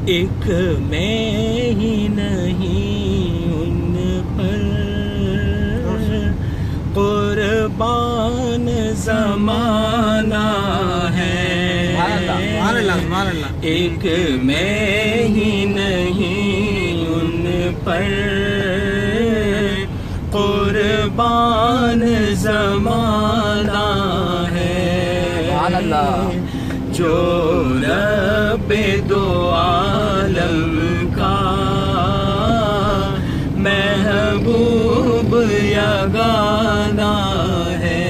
ایک میں ہی نہیں ان پر قربان زمانہ ہے، ایک میں ہی نہیں ان پر قربان زمانہ ہے، جو رب دو عالم کا محبوب یگانہ ہے۔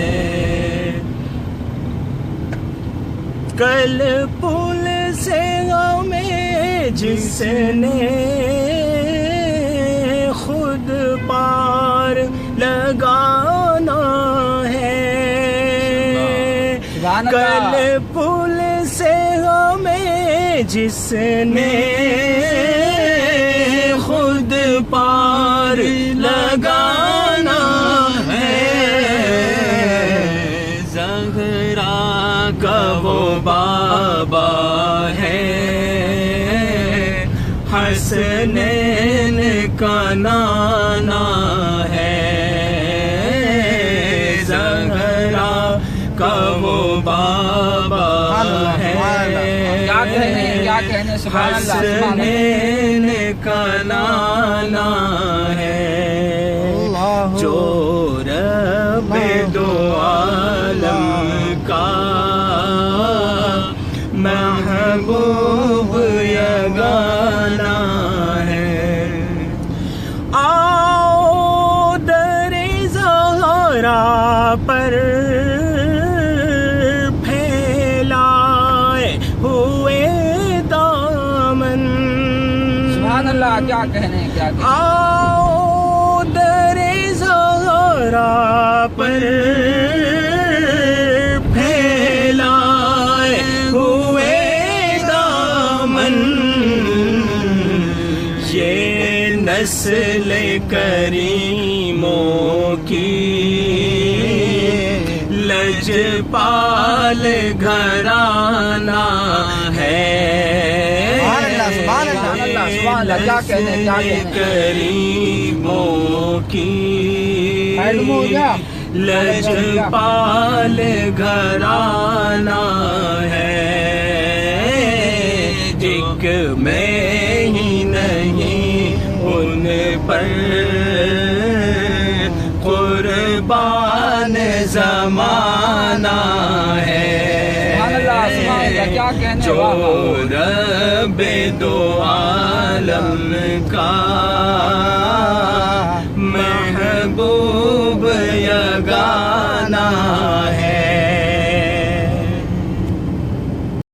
کل پل سے ہمیں جس نے خود پار لگانا ہے، کل پل سے ہمیں جس نے خود پار لگانا ہے، زہرا کا وہ بابا ہے، حسنین کا نانا ہے، زہرا کا وہ بابا ہے، حسنین کا نانا ہے، جو رب دو عالم کا محبوب یگانہ ہے۔ آؤ در زہرا پر پھیلائے ہوئے دامن، سبحان اللہ، کیا کہنے کیا کہنے۔ آؤ در زہرا پر پھیلائے ہوئے دامن، یہ نسل کریموں کی لجپال گھرانہ ہے، کریموں کی لجپال گھرانہ ہے، ایک میں ہی نہیں ان پر قربان زمانہ ہے، جو رب دو عالم کا محبوب یگانہ